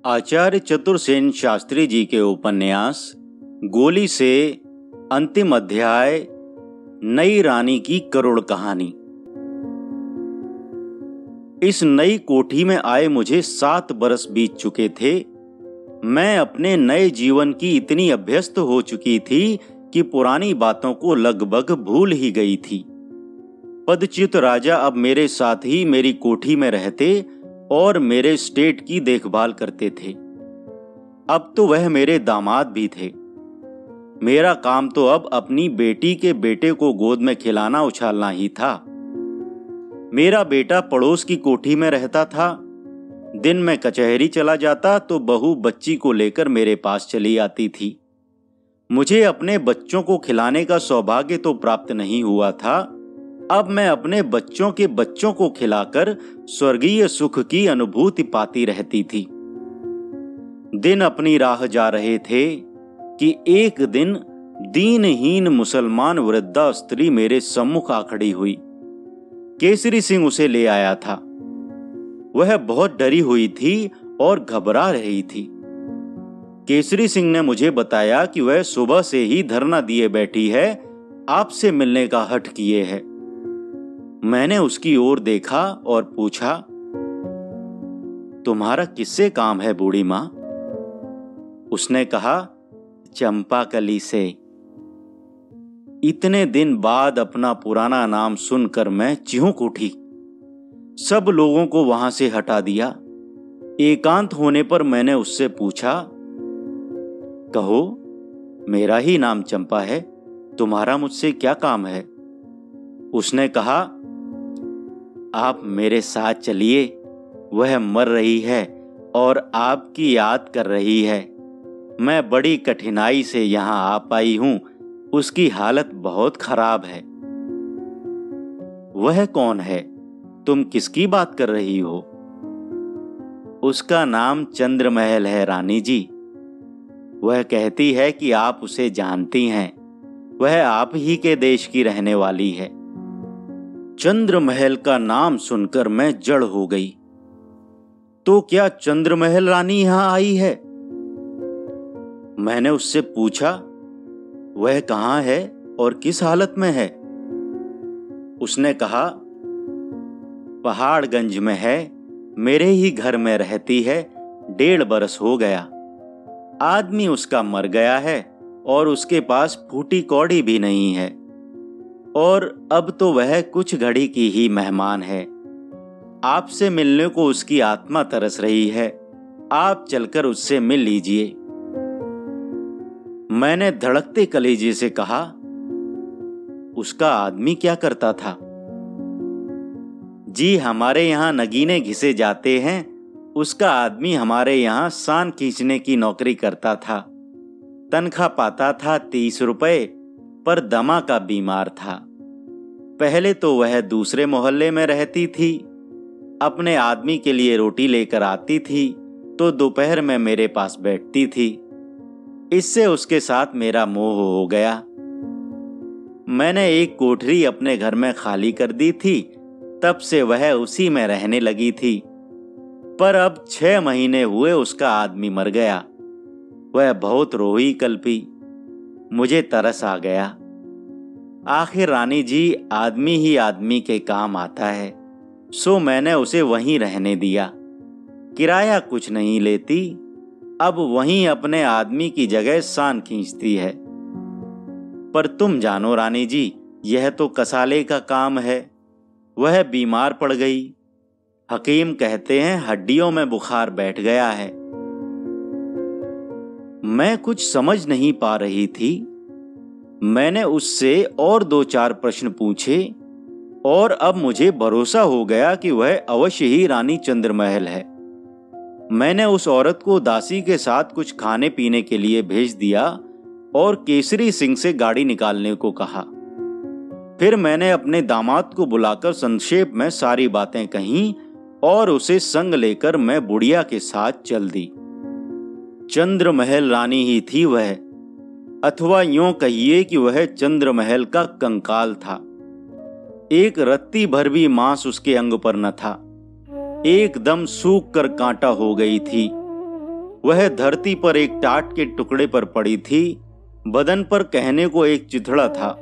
आचार्य चतुरसेन शास्त्री जी के उपन्यास गोली से अंतिम अध्याय, नई रानी की करुण कहानी। इस नई कोठी में आए मुझे 7 बरस बीत चुके थे। मैं अपने नए जीवन की इतनी अभ्यस्त हो चुकी थी कि पुरानी बातों को लगभग भूल ही गई थी। पदच्युत राजा अब मेरे साथ ही मेरी कोठी में रहते और मेरे स्टेट की देखभाल करते थे। अब तो वह मेरे दामाद भी थे। मेरा काम तो अब अपनी बेटी के बेटे को गोद में खिलाना उछालना ही था। मेरा बेटा पड़ोस की कोठी में रहता था। दिन में कचहरी चला जाता तो बहू बच्ची को लेकर मेरे पास चली आती थी। मुझे अपने बच्चों को खिलाने का सौभाग्य तो प्राप्त नहीं हुआ था। अब मैं अपने बच्चों के बच्चों को खिलाकर स्वर्गीय सुख की अनुभूति पाती रहती थी। दिन अपनी राह जा रहे थे कि एक दिन दीनहीन मुसलमान वृद्धा स्त्री मेरे सम्मुख आ खड़ी हुई। केसरी सिंह उसे ले आया था। वह बहुत डरी हुई थी और घबरा रही थी। केसरी सिंह ने मुझे बताया कि वह सुबह से ही धरना दिए बैठी है, आपसे मिलने का हठ किए है। मैंने उसकी ओर देखा और पूछा, तुम्हारा किससे काम है बूढ़ी मां? उसने कहा, चंपाकली से। इतने दिन बाद अपना पुराना नाम सुनकर मैं चिहुक उठी। सब लोगों को वहां से हटा दिया। एकांत होने पर मैंने उससे पूछा, कहो, मेरा ही नाम चंपा है, तुम्हारा मुझसे क्या काम है? उसने कहा, आप मेरे साथ चलिए, वह मर रही है और आपकी याद कर रही है। मैं बड़ी कठिनाई से यहां आ पाई हूं, उसकी हालत बहुत खराब है। वह कौन है? तुम किसकी बात कर रही हो? उसका नाम चंद्रमहल है रानी जी। वह कहती है कि आप उसे जानती हैं। वह आप ही के देश की रहने वाली है। चंद्रमहल का नाम सुनकर मैं जड़ हो गई। तो क्या चंद्रमहल रानी यहां आई है? मैंने उससे पूछा, वह कहां है और किस हालत में है? उसने कहा, पहाड़गंज में है, मेरे ही घर में रहती है। 1.5 बरस हो गया। आदमी उसका मर गया है और उसके पास फूटी कौड़ी भी नहीं है। और अब तो वह कुछ घड़ी की ही मेहमान है। आपसे मिलने को उसकी आत्मा तरस रही है। आप चलकर उससे मिल लीजिए। मैंने धड़कते कलेजे से कहा, उसका आदमी क्या करता था? जी, हमारे यहां नगीने घिसे जाते हैं। उसका आदमी हमारे यहां सान खींचने की नौकरी करता था। तनख्वाह पाता था 30 रुपए, पर दमा का बीमार था। पहले तो वह दूसरे मोहल्ले में रहती थी। अपने आदमी के लिए रोटी लेकर आती थी तो दोपहर में मेरे पास बैठती थी। इससे उसके साथ मेरा मोह हो गया। मैंने एक कोठरी अपने घर में खाली कर दी थी, तब से वह उसी में रहने लगी थी। पर अब 6 महीने हुए उसका आदमी मर गया। वह बहुत रोई कल्पी। मुझे तरस आ गया। आखिर रानी जी, आदमी ही आदमी के काम आता है, सो मैंने उसे वहीं रहने दिया। किराया कुछ नहीं लेती। अब वहीं अपने आदमी की जगह सान खींचती है। पर तुम जानो रानी जी, यह तो कसाले का काम है। वह बीमार पड़ गई। हकीम कहते हैं हड्डियों में बुखार बैठ गया है। मैं कुछ समझ नहीं पा रही थी। मैंने उससे और 2-4 प्रश्न पूछे और अब मुझे भरोसा हो गया कि वह अवश्य ही रानी चंद्रमहल है। मैंने उस औरत को दासी के साथ कुछ खाने पीने के लिए भेज दिया और केसरी सिंह से गाड़ी निकालने को कहा। फिर मैंने अपने दामाद को बुलाकर संक्षेप में सारी बातें कहीं और उसे संग लेकर मैं बुढ़िया के साथ चल दी। चंद्रमहल रानी ही थी वह, अथवा यूं कहिए कि वह चंद्रमहल का कंकाल था। एक रत्ती भर भी मांस उसके अंग पर न था। एकदम सूख कर कांटा हो गई थी। वह धरती पर एक टाट के टुकड़े पर पड़ी थी। बदन पर कहने को एक चिथड़ा था।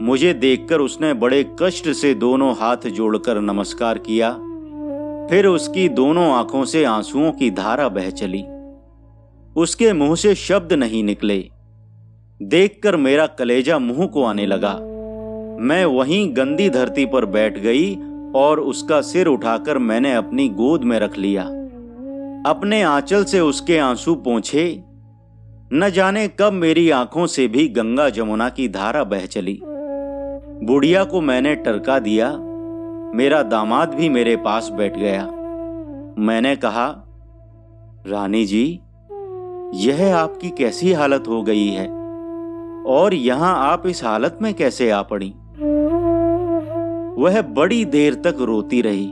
मुझे देखकर उसने बड़े कष्ट से दोनों हाथ जोड़कर नमस्कार किया। फिर उसकी दोनों आंखों से आंसुओं की धारा बह चली। उसके मुंह से शब्द नहीं निकले। देखकर मेरा कलेजा मुंह को आने लगा। मैं वहीं गंदी धरती पर बैठ गई और उसका सिर उठाकर मैंने अपनी गोद में रख लिया। अपने आंचल से उसके आंसू पोंछे। न जाने कब मेरी आंखों से भी गंगा जमुना की धारा बह चली। बुढ़िया को मैंने टरका दिया। मेरा दामाद भी मेरे पास बैठ गया। मैंने कहा, रानी जी, यह आपकी कैसी हालत हो गई है और यहां आप इस हालत में कैसे आ पड़ी? वह बड़ी देर तक रोती रही।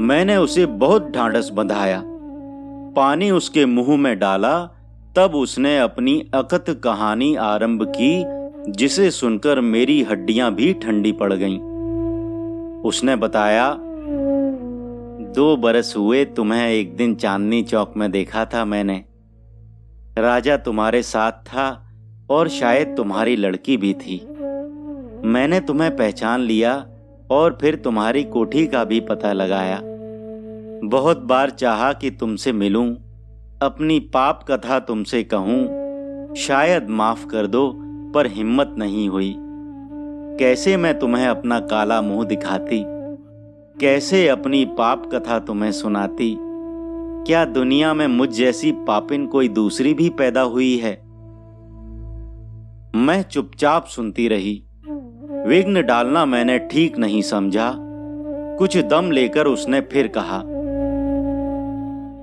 मैंने उसे बहुत ढांढस बंधाया, पानी उसके मुंह में डाला। तब उसने अपनी अकथ कहानी आरंभ की, जिसे सुनकर मेरी हड्डियां भी ठंडी पड़ गईं। उसने बताया, 2 बरस हुए तुम्हें एक दिन चांदनी चौक में देखा था मैंने। राजा तुम्हारे साथ था और शायद तुम्हारी लड़की भी थी। मैंने तुम्हें पहचान लिया और फिर तुम्हारी कोठी का भी पता लगाया। बहुत बार चाहा कि तुमसे मिलूं, अपनी पाप कथा तुमसे कहूं, शायद माफ कर दो, पर हिम्मत नहीं हुई। कैसे मैं तुम्हें अपना काला मुंह दिखाती, कैसे अपनी पाप कथा तुम्हें सुनाती। क्या दुनिया में मुझ जैसी पापिन कोई दूसरी भी पैदा हुई है? मैं चुपचाप सुनती रही। विघ्न डालना मैंने ठीक नहीं समझा। कुछ दम लेकर उसने फिर कहा,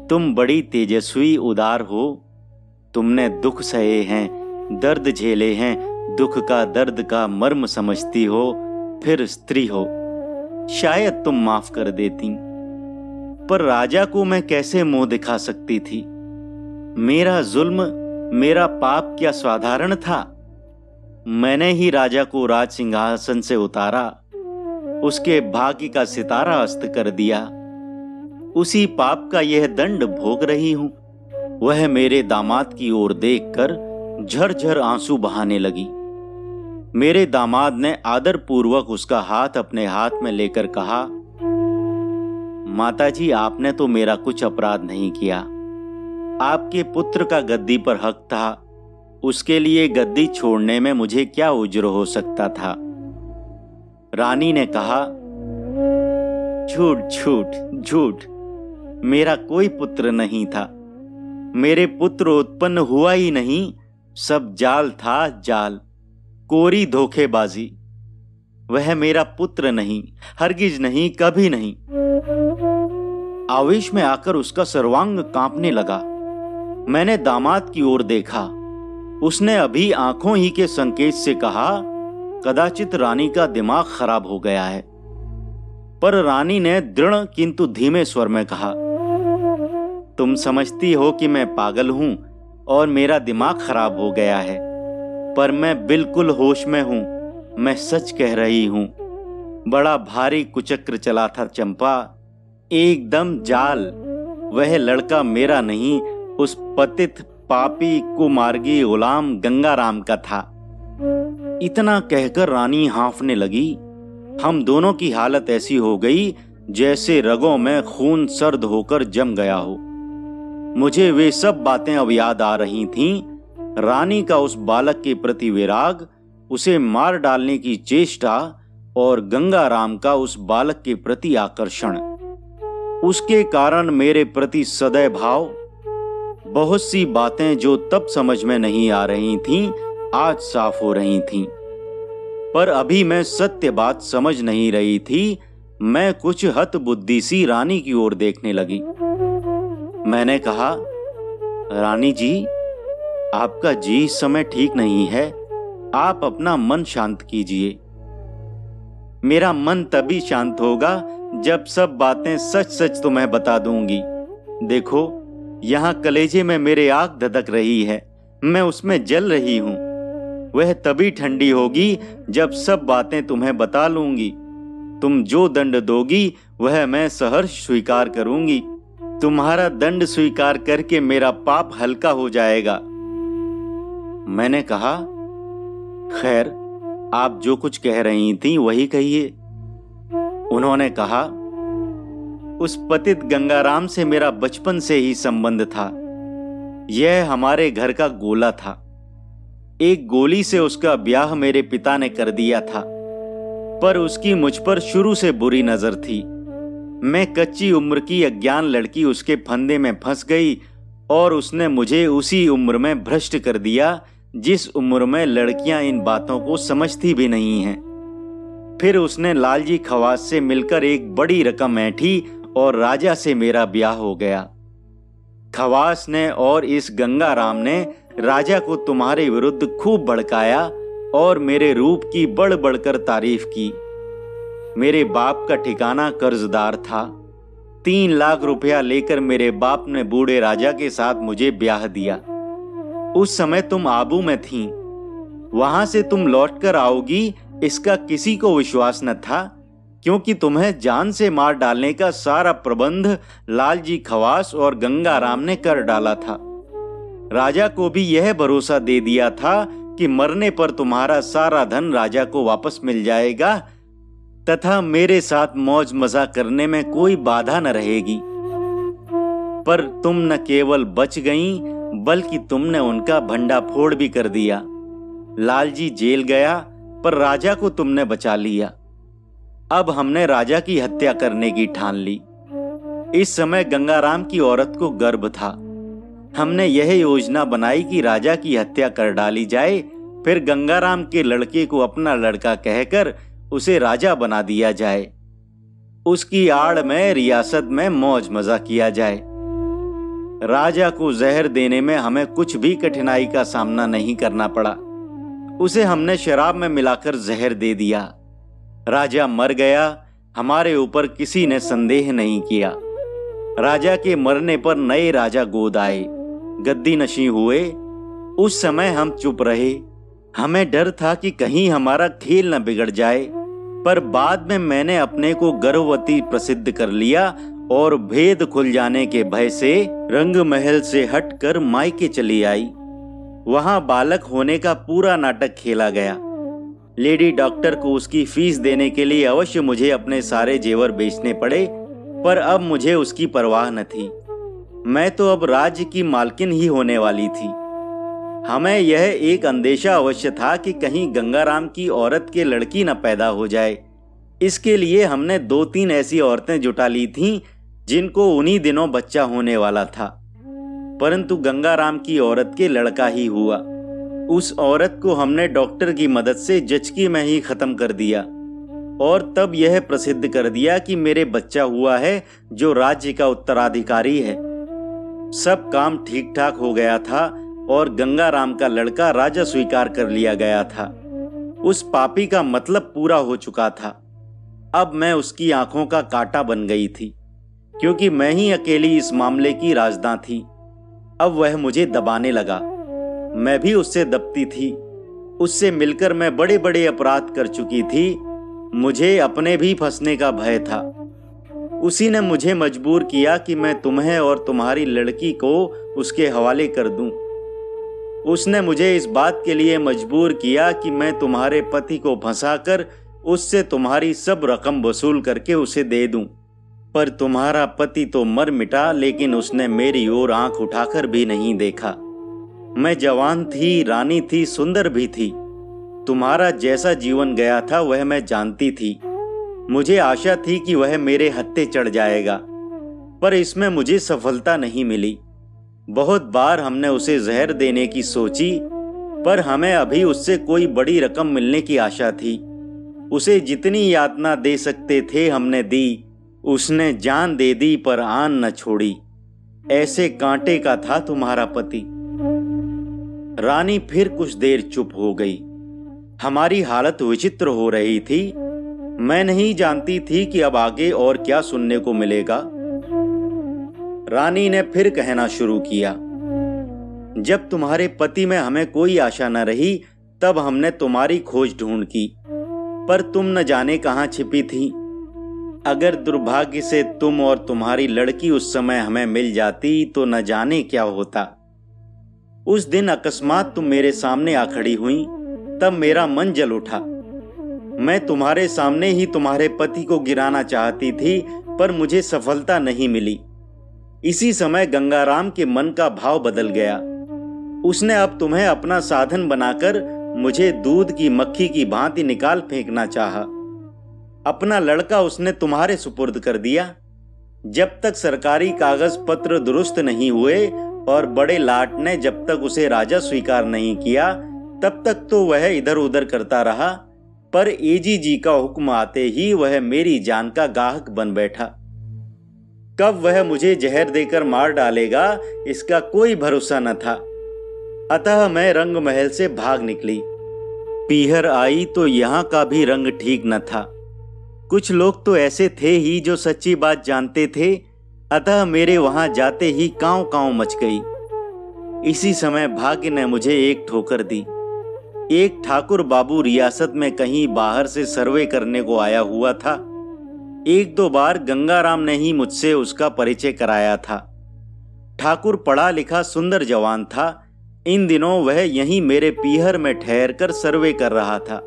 तुम बड़ी तेजस्वी उदार हो। तुमने दुख सहे हैं, दर्द झेले हैं, दुख का दर्द का मर्म समझती हो, फिर स्त्री हो। शायद तुम माफ कर देती, पर राजा को मैं कैसे मुंह दिखा सकती थी? मेरा जुल्म, मेरा पाप क्या साधारण था? मैंने ही राजा को राज सिंहासन से उतारा, उसके भाग्य का सितारा अस्त कर दिया। उसी पाप का यह दंड भोग रही हूं। वह मेरे दामाद की ओर देखकर झरझर आंसू बहाने लगी। मेरे दामाद ने आदर पूर्वक उसका हाथ अपने हाथ में लेकर कहा, माताजी, आपने तो मेरा कुछ अपराध नहीं किया। आपके पुत्र का गद्दी पर हक था, उसके लिए गद्दी छोड़ने में मुझे क्या उज्र हो सकता था? रानी ने कहा, झूठ झूठ झूठ, मेरा कोई पुत्र नहीं था। मेरे पुत्र उत्पन्न हुआ ही नहीं, सब जाल था, जाल, कोरी धोखेबाजी। वह मेरा पुत्र नहीं, हरगिज नहीं, कभी नहीं। आवेश में आकर उसका सर्वांग कांपने लगा। मैंने दामाद की ओर देखा। उसने अभी आंखों ही के संकेत से कहा, कदाचित रानी का दिमाग खराब हो गया है। पर रानी ने दृढ़ किंतु धीमे स्वर में कहा, तुम समझती हो कि मैं पागल हूं और मेरा दिमाग खराब हो गया है, पर मैं बिल्कुल होश में हूं। मैं सच कह रही हूं। बड़ा भारी कुचक्र चला था चंपा, एकदम जाल। वह लड़का मेरा नहीं, उस पतित पापी कुमार्गी गुलाम गंगाराम का था। इतना कहकर रानी हाँफने लगी। हम दोनों की हालत ऐसी हो गई जैसे रगों में खून सर्द होकर जम गया हो। मुझे वे सब बातें अब याद आ रही थीं। रानी का उस बालक के प्रति विराग, उसे मार डालने की चेष्टा और गंगाराम का उस बालक के प्रति आकर्षण। उसके कारण मेरे प्रति सदैव भाव। बहुत सी बातें जो तब समझ में नहीं आ रही थीं, आज साफ हो रही थीं। पर अभी मैं सत्य बात समझ नहीं रही थी। मैं कुछ हतबुद्धि सी रानी की ओर देखने लगी। मैंने कहा, रानी जी, आपका जी इस समय ठीक नहीं है। आप अपना मन शांत कीजिए। मेरा मन तभी शांत होगा जब सब बातें सच सच तुम्हें बता दूंगी। देखो, यहाँ कलेजे में मेरे आग धधक रही है, मैं उसमें जल रही हूँ। वह तभी ठंडी होगी जब सब बातें तुम्हें बता लूंगी। तुम जो दंड दोगी वह मैं सहर्ष स्वीकार करूंगी। तुम्हारा दंड स्वीकार करके मेरा पाप हल्का हो जाएगा। मैंने कहा, खैर, आप जो कुछ कह रही थी वही कहिए। उन्होंने कहा, उस पतित गंगाराम से मेरा बचपन से ही संबंध था। यह हमारे घर का गोला था। एक गोली से उसका ब्याह मेरे पिता ने कर दिया था, पर उसकी मुझ पर शुरू से बुरी नजर थी। मैं कच्ची उम्र की अज्ञान लड़की उसके फंदे में फंस गई और उसने मुझे उसी उम्र में भ्रष्ट कर दिया जिस उम्र में लड़कियां इन बातों को समझती भी नहीं हैं। फिर उसने लालजी खवास से मिलकर एक बड़ी रकम ऐंठी और राजा से मेरा ब्याह हो गया। खवास ने और इस गंगाराम ने राजा को तुम्हारे विरुद्ध खूब भड़काया और मेरे रूप की बढ़ बढ़कर तारीफ की। मेरे बाप का ठिकाना कर्जदार था। 3 लाख रुपया लेकर मेरे बाप ने बूढ़े राजा के साथ मुझे ब्याह दिया। उस समय तुम आबू में थीं। वहां से तुम लौटकर आओगी इसका किसी को विश्वास न था, क्योंकि तुम्हें जान से मार डालने का सारा प्रबंध लालजी खवास और गंगाराम ने कर डाला था। राजा को भी यह भरोसा दे दिया था कि मरने पर तुम्हारा सारा धन राजा को वापस मिल जाएगा तथा मेरे साथ मौज मजा करने में कोई बाधा न रहेगी। पर तुम न केवल बच गईं, बल्कि तुमने उनका भंडाफोड़ भी कर दिया। लालजी जेल गया, पर राजा को तुमने बचा लिया। अब हमने राजा की हत्या करने की ठान ली। इस समय गंगाराम की औरत को गर्भ था। हमने यह योजना बनाई कि राजा की हत्या कर डाली जाए, फिर गंगाराम के लड़के को अपना लड़का कहकर उसे राजा बना दिया जाए। उसकी आड़ में रियासत में मौज मजा किया जाए। राजा को जहर देने में हमें कुछ भी कठिनाई का सामना नहीं करना पड़ा। उसे हमने शराब में मिलाकर जहर दे दिया। राजा मर गया। हमारे ऊपर किसी ने संदेह नहीं किया। राजा के मरने पर नए राजा गोद आए, गद्दी नशी हुए। उस समय हम चुप रहे। हमें डर था कि कहीं हमारा खेल न बिगड़ जाए, पर बाद में मैंने अपने को गर्भवती प्रसिद्ध कर लिया और भेद खुल जाने के भय से रंग महल से हटकर मायके चली आई। वहां बालक होने का पूरा नाटक खेला गया। लेडी डॉक्टर को उसकी फीस देने के लिए अवश्य मुझे अपने सारे जेवर बेचने पड़े, पर अब मुझे उसकी परवाह न थी। मैं तो अब राज्य की मालकिन ही होने वाली थी। हमें यह एक अंदेशा अवश्य था कि कहीं गंगाराम की औरत के लड़की न पैदा हो जाए। इसके लिए हमने 2-3 ऐसी औरतें जुटा ली थीं जिनको उन्हीं दिनों बच्चा होने वाला था, परंतु गंगाराम की औरत के लड़का ही हुआ। उस औरत को हमने डॉक्टर की मदद से जचकी में ही खत्म कर दिया और तब यह प्रसिद्ध कर दिया कि मेरे बच्चा हुआ है जो राज्य का उत्तराधिकारी है। सब काम ठीक ठाक हो गया था और गंगाराम का लड़का राजा स्वीकार कर लिया गया था। उस पापी का मतलब पूरा हो चुका था। अब मैं उसकी आंखों का कांटा बन गई थी, क्योंकि मैं ही अकेली इस मामले की राजदां थी। अब वह मुझे दबाने लगा, मैं भी उससे दबती थी। उससे मिलकर मैं बड़े बड़े अपराध कर चुकी थी। मुझे अपने भी फंसने का भय था। उसी ने मुझे मजबूर किया कि मैं तुम्हें और तुम्हारी लड़की को उसके हवाले कर दूं। उसने मुझे इस बात के लिए मजबूर किया कि मैं तुम्हारे पति को फंसाकर उससे तुम्हारी सब रकम वसूल करके उसे दे दूं। पर तुम्हारा पति तो मर मिटा, लेकिन उसने मेरी ओर आंख उठाकर भी नहीं देखा। मैं जवान थी, रानी थी, सुंदर भी थी। तुम्हारा जैसा जीवन गया था वह मैं जानती थी। मुझे आशा थी कि वह मेरे हत्थे चढ़ जाएगा, पर इसमें मुझे सफलता नहीं मिली। बहुत बार हमने उसे जहर देने की सोची, पर हमें अभी उससे कोई बड़ी रकम मिलने की आशा थी। उसे जितनी यातना दे सकते थे हमने दी। उसने जान दे दी पर आन न छोड़ी। ऐसे कांटे का था तुम्हारा पति। रानी फिर कुछ देर चुप हो गई। हमारी हालत विचित्र हो रही थी। मैं नहीं जानती थी कि अब आगे और क्या सुनने को मिलेगा। रानी ने फिर कहना शुरू किया, जब तुम्हारे पति में हमें कोई आशा न रही, तब हमने तुम्हारी खोज ढूंढ की, पर तुम न जाने कहां छिपी थी। अगर दुर्भाग्य से तुम और तुम्हारी लड़की उस समय हमें मिल जाती तो न जाने क्या होता। उस दिन अकस्मात तुम मेरे सामने आ खड़ी हुई, तब मेरा मन जल उठा। मैं तुम्हारे सामने ही तुम्हारे पति को गिराना चाहती थी, पर मुझे सफलता नहीं मिली। इसी समय गंगाराम के मन का भाव बदल गया। उसने अब तुम्हें अपना साधन बनाकर मुझे दूध की मक्खी की भांति निकाल फेंकना चाहा। अपना लड़का उसने तुम्हारे सुपुर्द कर दिया। जब तक सरकारी कागज पत्र दुरुस्त नहीं हुए और बड़े लाट ने जब तक उसे राजा स्वीकार नहीं किया, तब तक तो वह इधर उधर करता रहा, पर एजीजी का हुक्म आते ही वह मेरी जान का गाहक बन बैठा। कब वह मुझे जहर देकर मार डालेगा, इसका कोई भरोसा न था। अतः मैं रंग महल से भाग निकली। पीहर आई तो यहाँ का भी रंग ठीक न था। कुछ लोग तो ऐसे थे ही जो सच्ची बात जानते थे, अतः मेरे वहां जाते ही कांव कांव मच गई। इसी समय भाग्य ने मुझे एक ठोकर दी। एक ठाकुर बाबू रियासत में कहीं बाहर से सर्वे करने को आया हुआ था। एक दो बार गंगाराम ने ही मुझसे उसका परिचय कराया था। ठाकुर पढ़ा लिखा सुंदर जवान था। इन दिनों वह यहीं मेरे पीहर में ठहर कर सर्वे कर रहा था।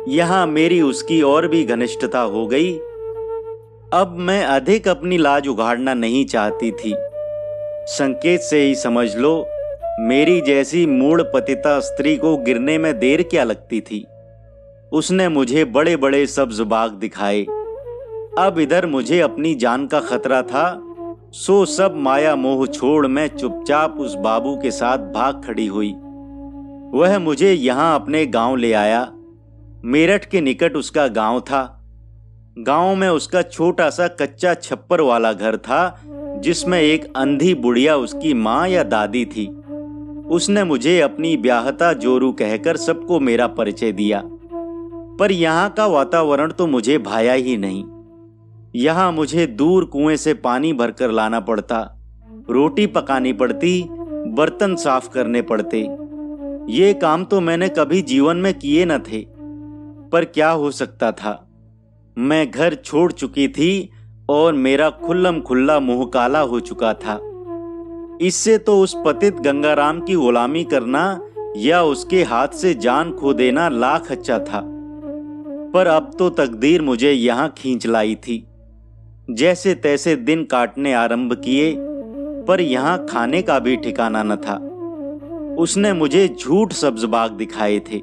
यहाँ मेरी उसकी और भी घनिष्ठता हो गई। अब मैं अधिक अपनी लाज उघाड़ना नहीं चाहती थी। संकेत से ही समझ लो, मेरी जैसी मूढ़ पतिता स्त्री को गिरने में देर क्या लगती थी। उसने मुझे बड़े बड़े सब्ज बाग दिखाए। अब इधर मुझे अपनी जान का खतरा था, सो सब माया मोह छोड़ मैं चुपचाप उस बाबू के साथ भाग खड़ी हुई। वह मुझे यहाँ अपने गांव ले आया। मेरठ के निकट उसका गांव था। गांव में उसका छोटा सा कच्चा छप्पर वाला घर था, जिसमें एक अंधी बुढ़िया उसकी माँ या दादी थी। उसने मुझे अपनी ब्याहता जोरू कहकर सबको मेरा परिचय दिया। पर यहाँ का वातावरण तो मुझे भाया ही नहीं। यहाँ मुझे दूर कुएं से पानी भरकर लाना पड़ता, रोटी पकानी पड़ती, बर्तन साफ करने पड़ते। ये काम तो मैंने कभी जीवन में किए न थे, पर क्या हो सकता था। मैं घर छोड़ चुकी थी और मेरा खुल्लम खुल्ला मुंह काला हो चुका था। इससे तो उस पतित गंगाराम की गुलामी करना या उसके हाथ से जान खो देना लाख अच्छा था। पर अब तो तकदीर मुझे यहाँ खींच लाई थी। जैसे तैसे दिन काटने आरंभ किए, पर यहाँ खाने का भी ठिकाना न था। उसने मुझे झूठ सब्ज बाग दिखाए थे।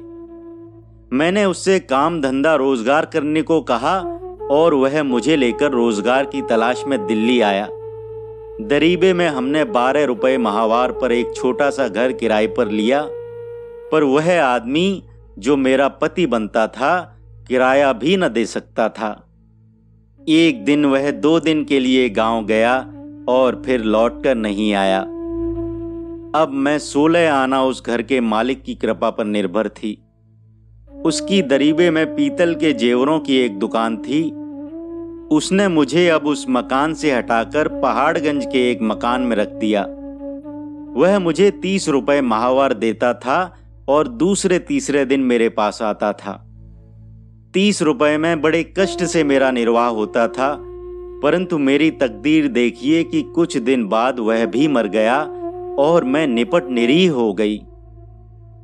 मैंने उससे काम धंधा रोजगार करने को कहा और वह मुझे लेकर रोजगार की तलाश में दिल्ली आया। दरीबे में हमने 12 रुपए माहवार पर एक छोटा सा घर किराए पर लिया, पर वह आदमी जो मेरा पति बनता था किराया भी न दे सकता था। एक दिन वह 2 दिन के लिए गांव गया और फिर लौटकर नहीं आया। अब मैं 16 आना उस घर के मालिक की कृपा पर निर्भर थी। उसकी दरीबे में पीतल के जेवरों की एक दुकान थी। उसने मुझे अब उस मकान से हटाकर पहाड़गंज के एक मकान में रख दिया। वह मुझे 30 रुपए माहवार देता था और दूसरे तीसरे दिन मेरे पास आता था। 30 रुपए में बड़े कष्ट से मेरा निर्वाह होता था, परंतु मेरी तकदीर देखिए कि कुछ दिन बाद वह भी मर गया और मैं निपट निरीह हो गई।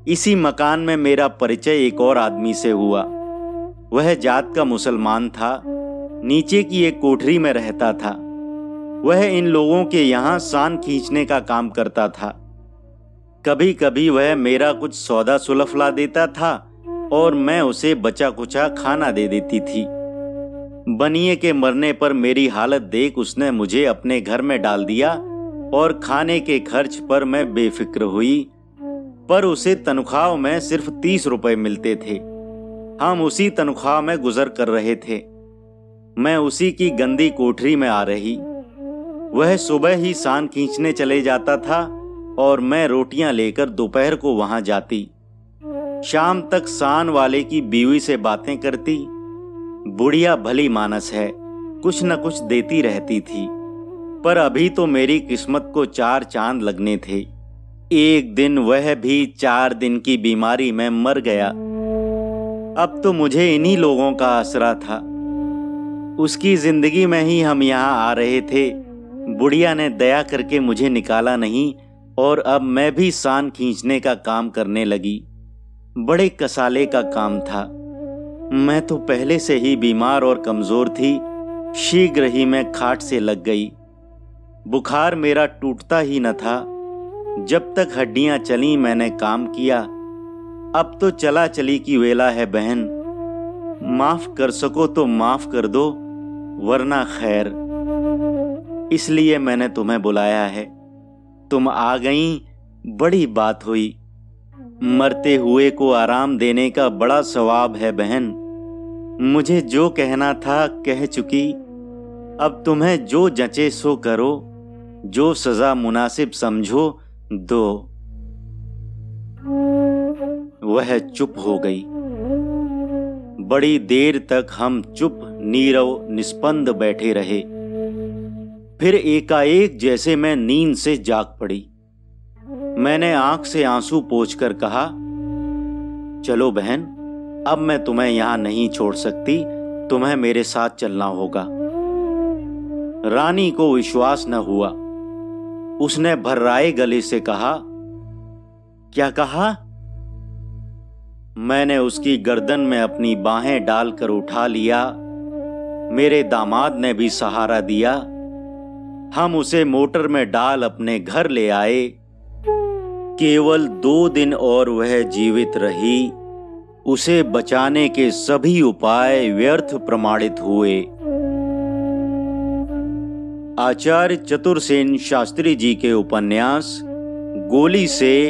इसी मकान में मेरा परिचय एक और आदमी से हुआ। वह जात का मुसलमान था, नीचे की एक कोठरी में रहता था। वह इन लोगों के यहाँ सान खींचने का काम करता था। कभी कभी वह मेरा कुछ सौदा सुलफ ला देता था और मैं उसे बचा कुचा खाना दे देती थी। बनिए के मरने पर मेरी हालत देख उसने मुझे अपने घर में डाल दिया और खाने के खर्च पर मैं बेफिक्र हुई। पर उसे तनख्वाह में सिर्फ 30 रुपए मिलते थे। हम उसी तनख्वाह में गुजर कर रहे थे। मैं उसी की गंदी कोठरी में आ रही। वह सुबह ही सान खींचने चले जाता था और मैं रोटियां लेकर दोपहर को वहां जाती। शाम तक सान वाले की बीवी से बातें करती। बुढ़िया भली मानस है, कुछ न कुछ देती रहती थी। पर अभी तो मेरी किस्मत को 4 चांद लगने थे। एक दिन वह भी 4 दिन की बीमारी में मर गया। अब तो मुझे इन्हीं लोगों का आसरा था। उसकी जिंदगी में ही हम यहाँ आ रहे थे। बुढ़िया ने दया करके मुझे निकाला नहीं और अब मैं भी सान खींचने का काम करने लगी। बड़े कसाले का काम था। मैं तो पहले से ही बीमार और कमजोर थी। शीघ्र ही मैं खाट से लग गई। बुखार मेरा टूटता ही न था। जब तक हड्डियां चली मैंने काम किया। अब तो चला चली की वेला है बहन। माफ कर सको तो माफ कर दो, वरना खैर। इसलिए मैंने तुम्हें बुलाया है। तुम आ गई, बड़ी बात हुई। मरते हुए को आराम देने का बड़ा सवाब है बहन। मुझे जो कहना था कह चुकी। अब तुम्हें जो जचे सो करो, जो सजा मुनासिब समझो दो। वह चुप हो गई। बड़ी देर तक हम चुप नीरव निस्पंद बैठे रहे। फिर एकाएक जैसे मैं नींद से जाग पड़ी। मैंने आंख से आंसू पोंछकर कहा, चलो बहन, अब मैं तुम्हें यहां नहीं छोड़ सकती। तुम्हें मेरे साथ चलना होगा। रानी को विश्वास न हुआ। उसने भर्राए गले से कहा, क्या कहा? मैंने उसकी गर्दन में अपनी बाहें डालकर उठा लिया। मेरे दामाद ने भी सहारा दिया। हम उसे मोटर में डाल अपने घर ले आए। केवल 2 दिन और वह जीवित रही। उसे बचाने के सभी उपाय व्यर्थ प्रमाणित हुए। आचार्य चतुरसेन शास्त्री जी के उपन्यास गोली से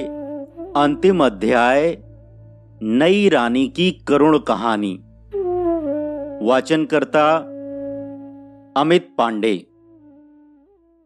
अंतिम अध्याय, नई रानी की करुण कहानी। वाचनकर्ता अमित पांडे।